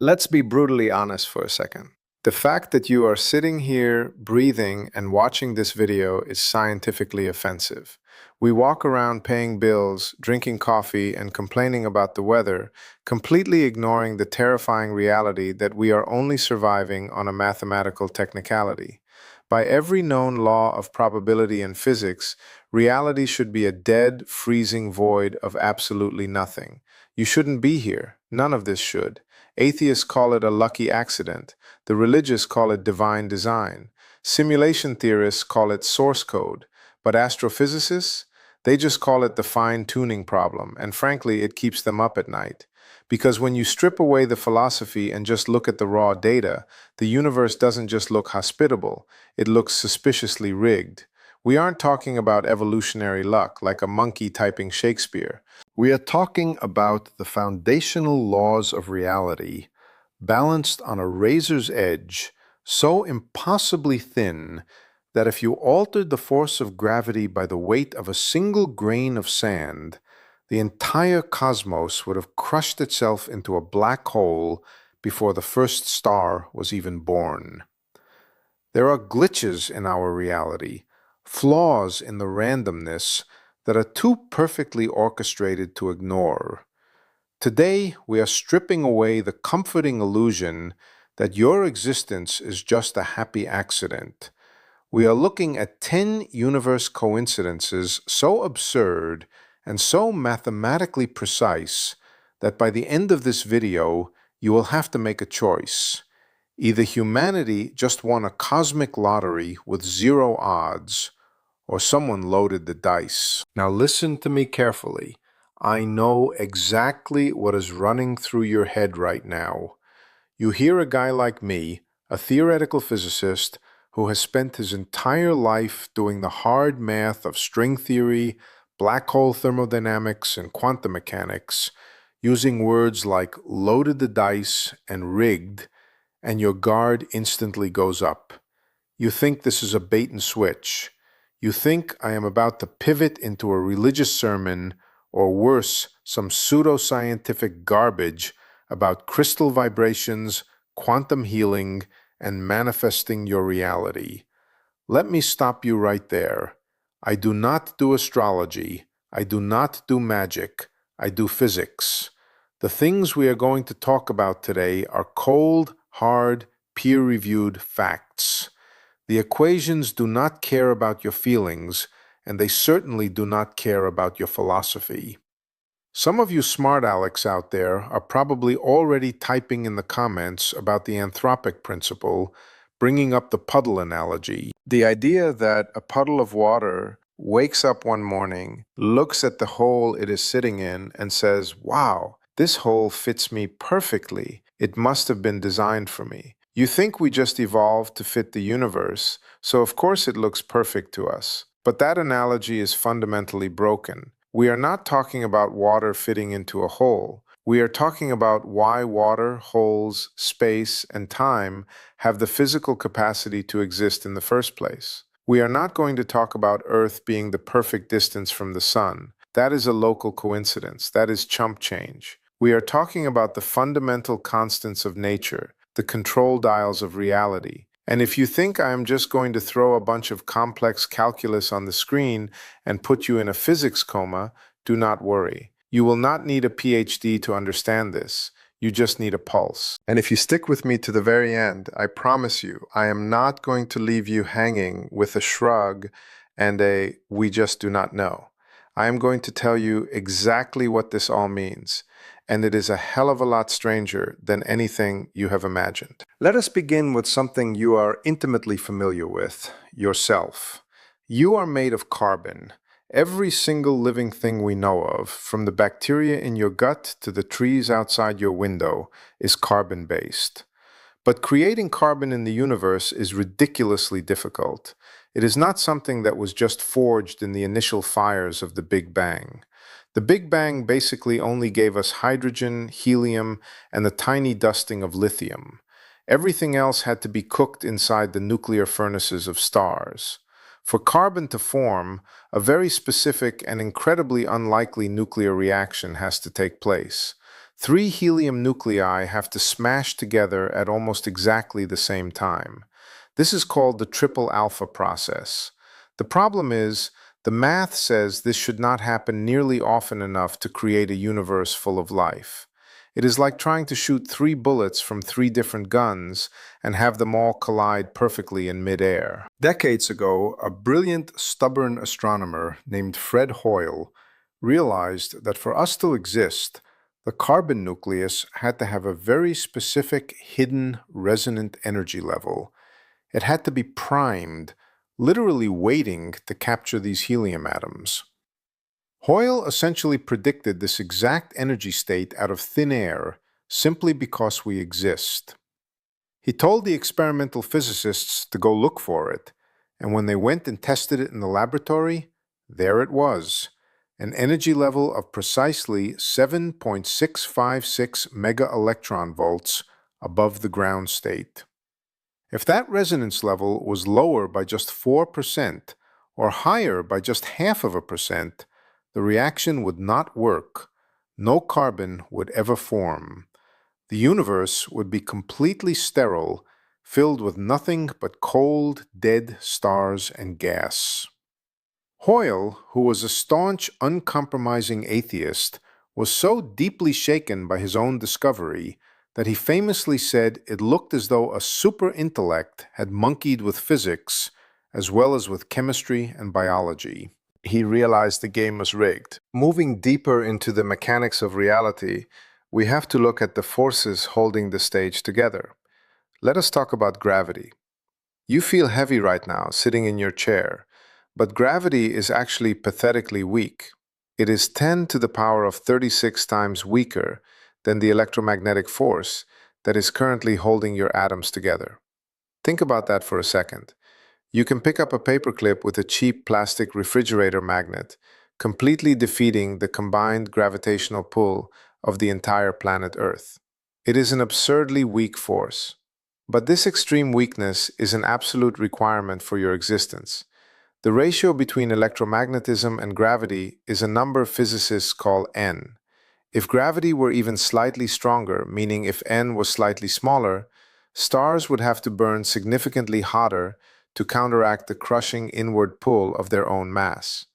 Let's be brutally honest for a second. The fact that you are sitting here, breathing, and watching this video is scientifically offensive. We walk around paying bills, drinking coffee, and complaining about the weather, completely ignoring the terrifying reality that we are only surviving on a mathematical technicality. By every known law of probability in physics, reality should be a dead, freezing void of absolutely nothing. You shouldn't be here. None of this should. Atheists call it a lucky accident. The religious call it divine design. Simulation theorists call it source code. But astrophysicists? They just call it the fine-tuning problem, and frankly, it keeps them up at night. Because when you strip away the philosophy and just look at the raw data, the universe doesn't just look hospitable, it looks suspiciously rigged. We aren't talking about evolutionary luck like a monkey typing Shakespeare. We are talking about the foundational laws of reality, balanced on a razor's edge, so impossibly thin that if you altered the force of gravity by the weight of a single grain of sand, the entire cosmos would have crushed itself into a black hole before the first star was even born. There are glitches in our reality, flaws in the randomness that are too perfectly orchestrated to ignore. Today, we are stripping away the comforting illusion that your existence is just a happy accident. We are looking at 10 universe coincidences so absurd and so mathematically precise that by the end of this video, you will have to make a choice. Either humanity just won a cosmic lottery with zero odds, or someone loaded the dice. Now listen to me carefully. I know exactly what is running through your head right now. You hear a guy like me, a theoretical physicist, who has spent his entire life doing the hard math of string theory, black hole thermodynamics, and quantum mechanics, using words like loaded the dice and rigged, and your guard instantly goes up. You think this is a bait and switch. You think I am about to pivot into a religious sermon, or worse, some pseudoscientific garbage about crystal vibrations, quantum healing, and manifesting your reality. Let me stop you right there. I do not do astrology. I do not do magic. I do physics. The things we are going to talk about today are cold, hard, peer-reviewed facts. The equations do not care about your feelings, and they certainly do not care about your philosophy. Some of you smart Alecs out there are probably already typing in the comments about the anthropic principle, bringing up the puddle analogy. The idea that a puddle of water wakes up one morning, looks at the hole it is sitting in, and says, "Wow, this hole fits me perfectly. It must have been designed for me." You think we just evolved to fit the universe, so of course it looks perfect to us. But that analogy is fundamentally broken. We are not talking about water fitting into a hole. We are talking about why water, holes, space, and time have the physical capacity to exist in the first place. We are not going to talk about Earth being the perfect distance from the Sun. That is a local coincidence. That is chump change. We are talking about the fundamental constants of nature, the control dials of reality. And if you think I am just going to throw a bunch of complex calculus on the screen and put you in a physics coma, do not worry. You will not need a PhD to understand this. You just need a pulse. And if you stick with me to the very end, I promise you, I am not going to leave you hanging with a shrug and a "we just do not know." I am going to tell you exactly what this all means, and it is a hell of a lot stranger than anything you have imagined. Let us begin with something you are intimately familiar with, yourself. You are made of carbon. Every single living thing we know of, from the bacteria in your gut to the trees outside your window, is carbon-based. But creating carbon in the universe is ridiculously difficult. It is not something that was just forged in the initial fires of the Big Bang. The Big Bang basically only gave us hydrogen, helium, and the tiny dusting of lithium. Everything else had to be cooked inside the nuclear furnaces of stars. For carbon to form, a very specific and incredibly unlikely nuclear reaction has to take place. Three helium nuclei have to smash together at almost exactly the same time. This is called the triple alpha process. The problem is, the math says this should not happen nearly often enough to create a universe full of life. It is like trying to shoot three bullets from three different guns and have them all collide perfectly in midair. Decades ago, a brilliant, stubborn astronomer named Fred Hoyle realized that for us to exist, the carbon nucleus had to have a very specific hidden resonant energy level. It had to be primed, literally waiting to capture these helium atoms. Hoyle essentially predicted this exact energy state out of thin air simply because we exist. He told the experimental physicists to go look for it, and when they went and tested it in the laboratory, there it was, an energy level of precisely 7.656 mega electron volts above the ground state. If that resonance level was lower by just 4% or higher by just half of a percent, the reaction would not work. No carbon would ever form. The universe would be completely sterile, filled with nothing but cold, dead stars and gas. Hoyle, who was a staunch, uncompromising atheist, was so deeply shaken by his own discovery that he famously said it looked as though a super intellect had monkeyed with physics as well as with chemistry and biology. He realized the game was rigged. Moving deeper into the mechanics of reality, we have to look at the forces holding the stage together. Let us talk about gravity. You feel heavy right now, sitting in your chair, but gravity is actually pathetically weak. It is 10 to the power of 36 times weaker than the electromagnetic force that is currently holding your atoms together. Think about that for a second. You can pick up a paperclip with a cheap plastic refrigerator magnet, completely defeating the combined gravitational pull of the entire planet Earth. It is an absurdly weak force. But this extreme weakness is an absolute requirement for your existence. The ratio between electromagnetism and gravity is a number physicists call n. If gravity were even slightly stronger, meaning if n was slightly smaller, stars would have to burn significantly hotter to counteract the crushing inward pull of their own mass.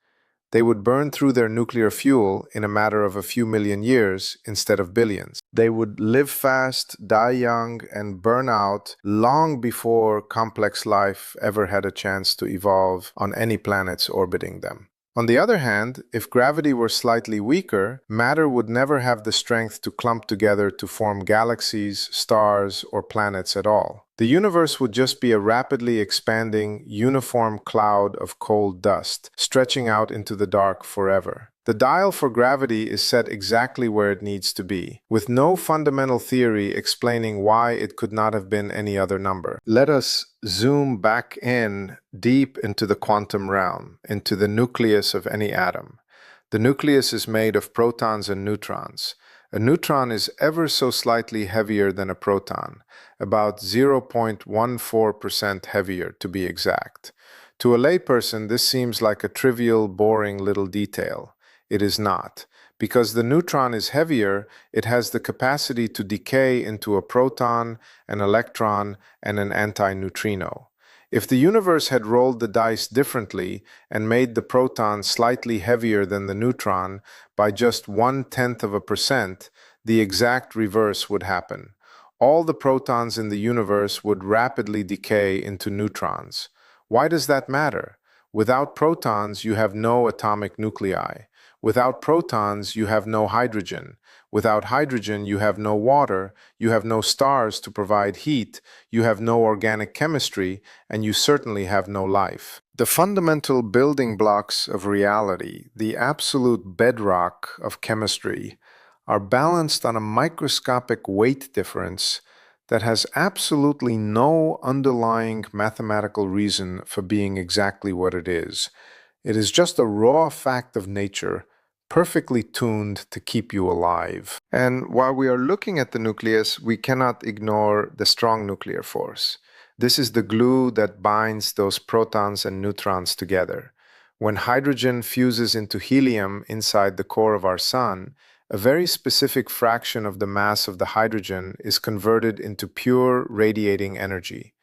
They would burn through their nuclear fuel in a matter of a few million years instead of billions. They would live fast, die young, and burn out long before complex life ever had a chance to evolve on any planets orbiting them. On the other hand, if gravity were slightly weaker, matter would never have the strength to clump together to form galaxies, stars, or planets at all. The universe would just be a rapidly expanding, uniform cloud of cold dust, stretching out into the dark forever. The dial for gravity is set exactly where it needs to be, with no fundamental theory explaining why it could not have been any other number. Let us zoom back in deep into the quantum realm, into the nucleus of any atom. The nucleus is made of protons and neutrons. A neutron is ever so slightly heavier than a proton, about 0.14% heavier to be exact. To a layperson, this seems like a trivial, boring little detail. It is not. Because the neutron is heavier, it has the capacity to decay into a proton, an electron, and an antineutrino. If the universe had rolled the dice differently and made the proton slightly heavier than the neutron by just 0.1%, the exact reverse would happen. All the protons in the universe would rapidly decay into neutrons. Why does that matter? Without protons, you have no atomic nuclei. Without protons, you have no hydrogen. Without hydrogen, you have no water, you have no stars to provide heat, you have no organic chemistry, and you certainly have no life. The fundamental building blocks of reality, the absolute bedrock of chemistry, are balanced on a microscopic weight difference that has absolutely no underlying mathematical reason for being exactly what it is. It is just a raw fact of nature, perfectly tuned to keep you alive. And while we are looking at the nucleus, we cannot ignore the strong nuclear force. This is the glue that binds those protons and neutrons together. When hydrogen fuses into helium inside the core of our sun, A very specific fraction of the mass of the hydrogen is converted into pure radiating energy.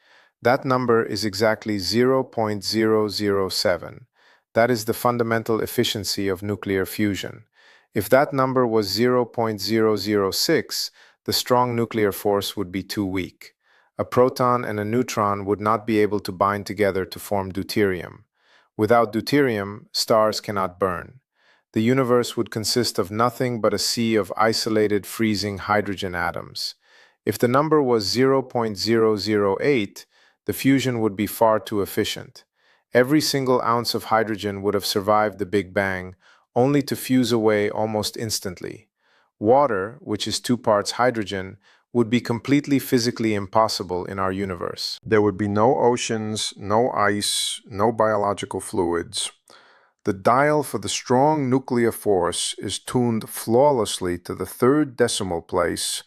That number is exactly 0.007. That is the fundamental efficiency of nuclear fusion. If that number was 0.006, the strong nuclear force would be too weak. A proton and a neutron would not be able to bind together to form deuterium. Without deuterium, stars cannot burn. The universe would consist of nothing but a sea of isolated, freezing hydrogen atoms. If the number was 0.008, the fusion would be far too efficient. Every single ounce of hydrogen would have survived the Big Bang, only to fuse away almost instantly. Water, which is two parts hydrogen, would be completely physically impossible in our universe. There would be no oceans, no ice, no biological fluids. The dial for the strong nuclear force is tuned flawlessly to the third decimal place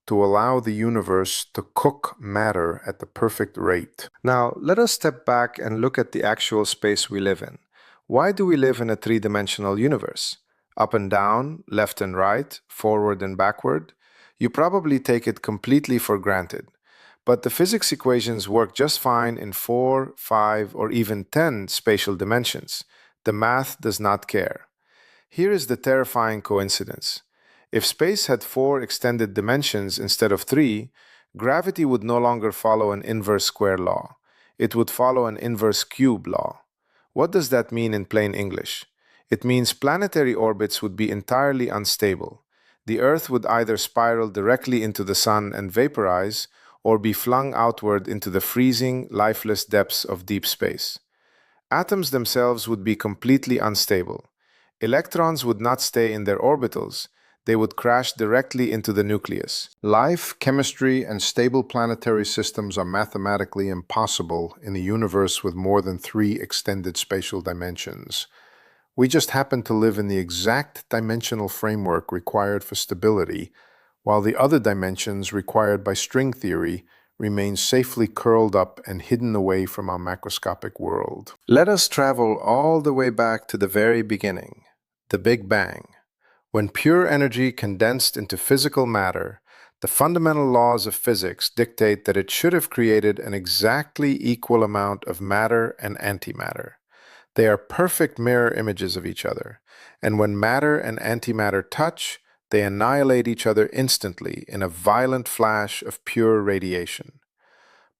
to allow the universe to cook matter at the perfect rate. Now, let us step back and look at the actual space we live in. Why do we live in a three-dimensional universe? Up and down, left and right, forward and backward? You probably take it completely for granted. But the physics equations work just fine in 4, 5, or even 10 spatial dimensions. The math does not care. Here is the terrifying coincidence. If space had 4 extended dimensions instead of 3, gravity would no longer follow an inverse square law. It would follow an inverse cube law. What does that mean in plain English? It means planetary orbits would be entirely unstable. The Earth would either spiral directly into the Sun and vaporize, or be flung outward into the freezing, lifeless depths of deep space. Atoms themselves would be completely unstable. Electrons would not stay in their orbitals. They would crash directly into the nucleus. Life, chemistry, and stable planetary systems are mathematically impossible in a universe with more than 3 extended spatial dimensions. We just happen to live in the exact dimensional framework required for stability, while the other dimensions required by string theory remain safely curled up and hidden away from our macroscopic world. Let us travel all the way back to the very beginning, the Big Bang. When pure energy condensed into physical matter, the fundamental laws of physics dictate that it should have created an exactly equal amount of matter and antimatter. They are perfect mirror images of each other, and when matter and antimatter touch, they annihilate each other instantly in a violent flash of pure radiation.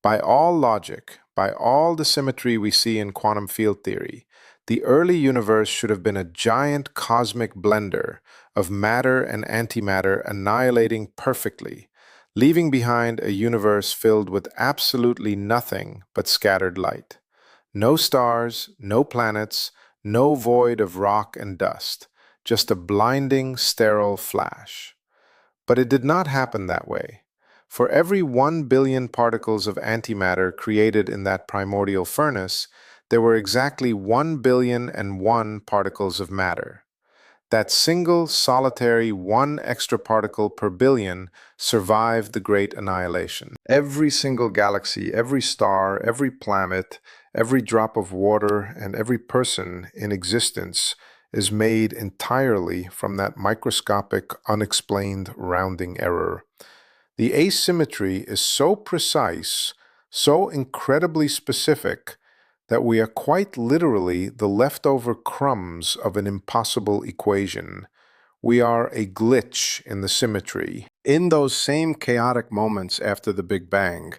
By all logic, by all the symmetry we see in quantum field theory, the early universe should have been a giant cosmic blender of matter and antimatter annihilating perfectly, leaving behind a universe filled with absolutely nothing but scattered light. No stars, no planets, no void of rock and dust, just a blinding, sterile flash. But it did not happen that way. For every 1 billion particles of antimatter created in that primordial furnace, there were exactly 1,000,000,001 particles of matter. That single, solitary 1 extra particle per billion survived the great annihilation. Every single galaxy, every star, every planet, every drop of water, and every person in existence is made entirely from that microscopic, unexplained rounding error. The asymmetry is so precise, so incredibly specific, that we are quite literally the leftover crumbs of an impossible equation. We are a glitch in the symmetry. In those same chaotic moments after the Big Bang,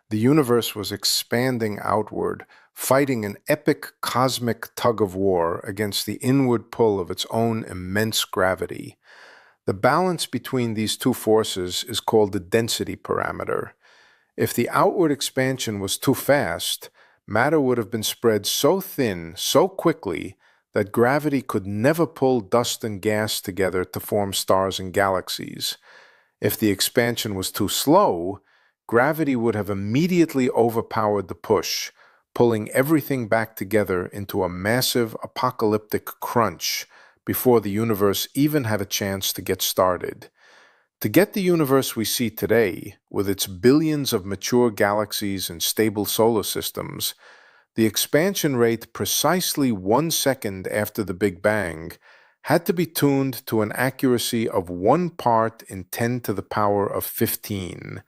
the universe was expanding outward, fighting an epic cosmic tug-of-war against the inward pull of its own immense gravity. The balance between these two forces is called the density parameter. If the outward expansion was too fast, matter would have been spread so thin, so quickly, that gravity could never pull dust and gas together to form stars and galaxies. If the expansion was too slow, gravity would have immediately overpowered the push, pulling everything back together into a massive apocalyptic crunch before the universe even had a chance to get started. To get the universe we see today, with its billions of mature galaxies and stable solar systems, the expansion rate precisely 1 second after the Big Bang had to be tuned to an accuracy of 1 part in 10 to the power of 15.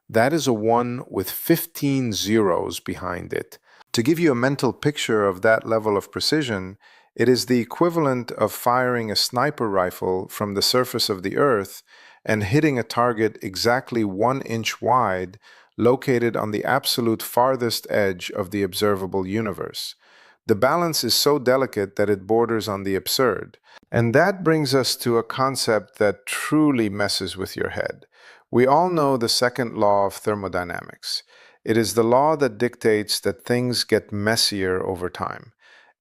That is a 1 with 15 zeros behind it. To give you a mental picture of that level of precision, it is the equivalent of firing a sniper rifle from the surface of the Earth and hitting a target exactly 1 inch wide, located on the absolute farthest edge of the observable universe. The balance is so delicate that it borders on the absurd. And that brings us to a concept that truly messes with your head. We all know the second law of thermodynamics. It is the law that dictates that things get messier over time.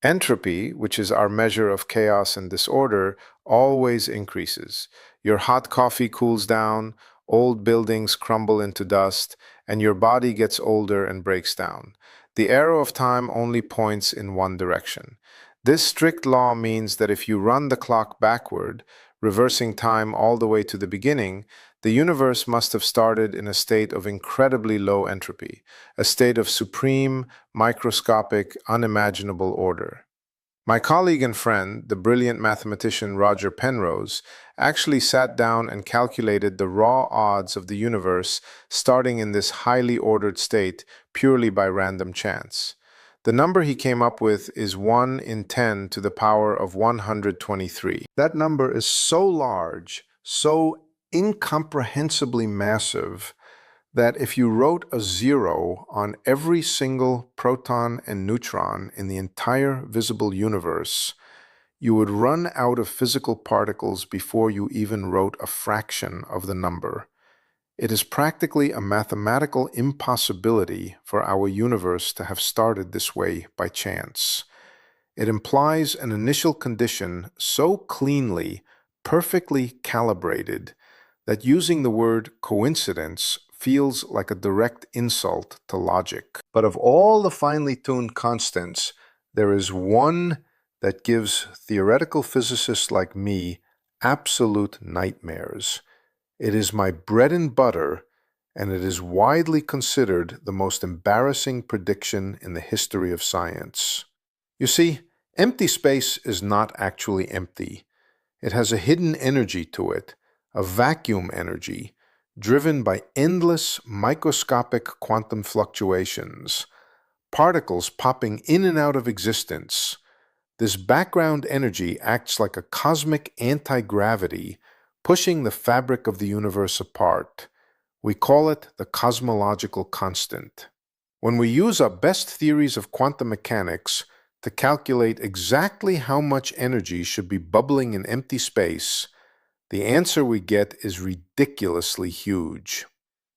Entropy, which is our measure of chaos and disorder, always increases. Your hot coffee cools down, old buildings crumble into dust, and your body gets older and breaks down. The arrow of time only points in one direction. This strict law means that if you run the clock backward, reversing time all the way to the beginning, the universe must have started in a state of incredibly low entropy, a state of supreme, microscopic, unimaginable order. My colleague and friend, the brilliant mathematician Roger Penrose, actually sat down and calculated the raw odds of the universe starting in this highly ordered state purely by random chance. The number he came up with is 1 in 10 to the power of 123. That number is so large, so incomprehensibly massive, that if you wrote a 0 on every single proton and neutron in the entire visible universe, you would run out of physical particles before you even wrote a fraction of the number. It is practically a mathematical impossibility for our universe to have started this way by chance. It implies an initial condition so cleanly, perfectly calibrated, that using the word coincidence feels like a direct insult to logic. But of all the finely tuned constants, there is one that gives theoretical physicists like me absolute nightmares. It is my bread and butter, and it is widely considered the most embarrassing prediction in the history of science. You see, empty space is not actually empty. It has a hidden energy to it, a vacuum energy, driven by endless microscopic quantum fluctuations, particles popping in and out of existence. This background energy acts like a cosmic anti-gravity, pushing the fabric of the universe apart. We call it the cosmological constant. When we use our best theories of quantum mechanics to calculate exactly how much energy should be bubbling in empty space, the answer we get is ridiculously huge.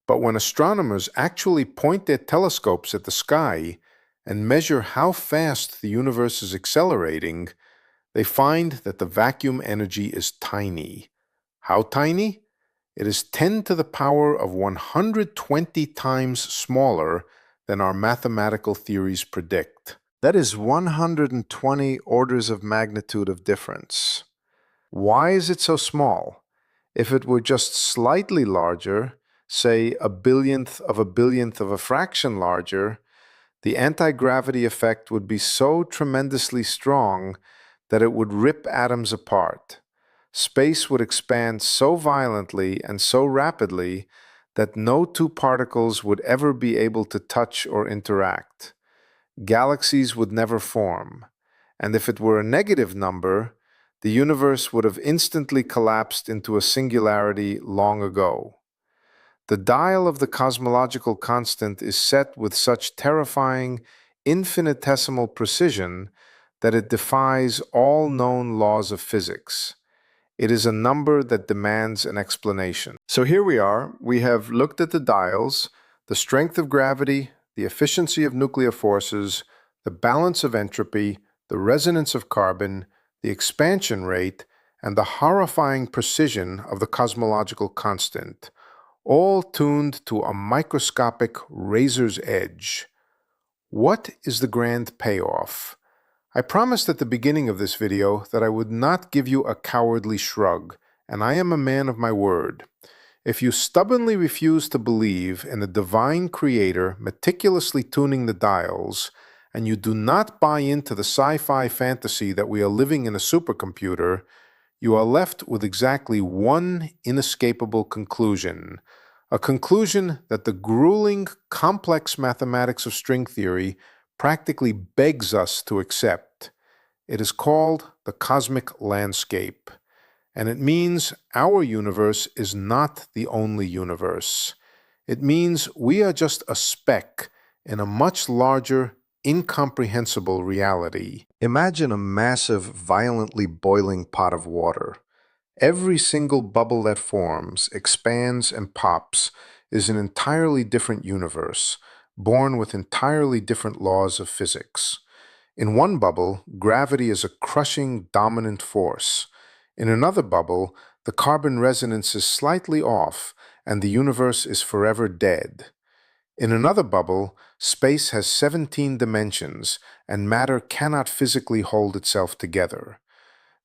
But when astronomers actually point their telescopes at the sky and measure how fast the universe is accelerating, they find that the vacuum energy is tiny. How tiny? It is 10 to the power of 120 times smaller than our mathematical theories predict. That is 120 orders of magnitude of difference. Why is it so small? If it were just slightly larger, say a billionth of a fraction larger, the anti-gravity effect would be so tremendously strong that it would rip atoms apart. Space would expand so violently and so rapidly that no two particles would ever be able to touch or interact. Galaxies would never form, and if it were a negative number, the universe would have instantly collapsed into a singularity long ago. The dial of the cosmological constant is set with such terrifying, infinitesimal precision that it defies all known laws of physics. It is a number that demands an explanation. So here we are. We have looked at the dials, the strength of gravity, the efficiency of nuclear forces, the balance of entropy, the resonance of carbon, the expansion rate, and the horrifying precision of the cosmological constant, all tuned to a microscopic razor's edge. What is the grand payoff? I promised at the beginning of this video that I would not give you a cowardly shrug, and I am a man of my word. If you stubbornly refuse to believe in a divine creator meticulously tuning the dials, and you do not buy into the sci-fi fantasy that we are living in a supercomputer, you are left with exactly one inescapable conclusion, a conclusion that the grueling, complex mathematics of string theory practically begs us to accept. It is called the cosmic landscape, and it means our universe is not the only universe. It means we are just a speck in a much larger, incomprehensible reality. Imagine a massive, violently boiling pot of water. Every single bubble that forms, expands, and pops is an entirely different universe, born with entirely different laws of physics. In one bubble, gravity is a crushing, dominant force. In another bubble, the carbon resonance is slightly off, and the universe is forever dead. In another bubble, space has 17 dimensions, and matter cannot physically hold itself together.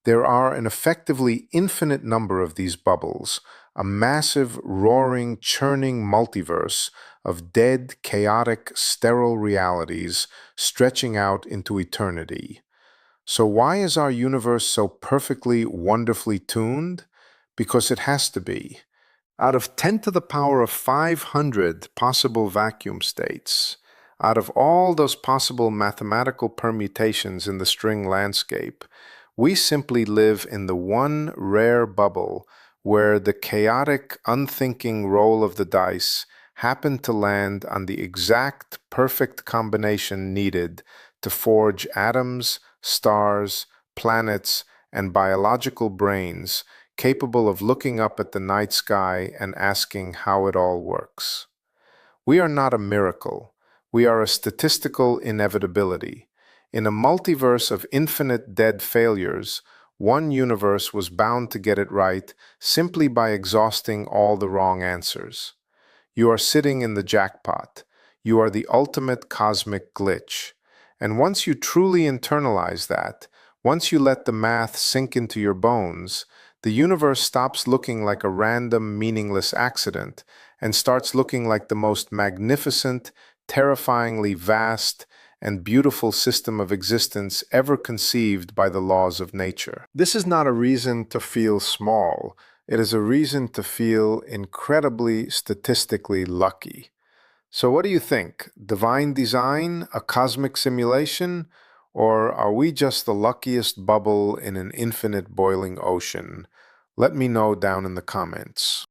There are an effectively infinite number of these bubbles, a massive, roaring, churning multiverse of dead, chaotic, sterile realities stretching out into eternity. So why is our universe so perfectly, wonderfully tuned? Because it has to be. Out of 10 to the power of 500 possible vacuum states, out of all those possible mathematical permutations in the string landscape, we simply live in the one rare bubble where the chaotic, unthinking roll of the dice happened to land on the exact perfect combination needed to forge atoms, stars, planets, and biological brains capable of looking up at the night sky and asking how it all works. We are not a miracle. We are a statistical inevitability. In a multiverse of infinite dead failures, one universe was bound to get it right simply by exhausting all the wrong answers. You are sitting in the jackpot. You are the ultimate cosmic glitch. And once you truly internalize that, once you let the math sink into your bones, the universe stops looking like a random, meaningless accident and starts looking like the most magnificent, terrifyingly vast, and beautiful system of existence ever conceived by the laws of nature. This is not a reason to feel small. It is a reason to feel incredibly statistically lucky. So what do you think? Divine design, a cosmic simulation, or are we just the luckiest bubble in an infinite boiling ocean? Let me know down in the comments.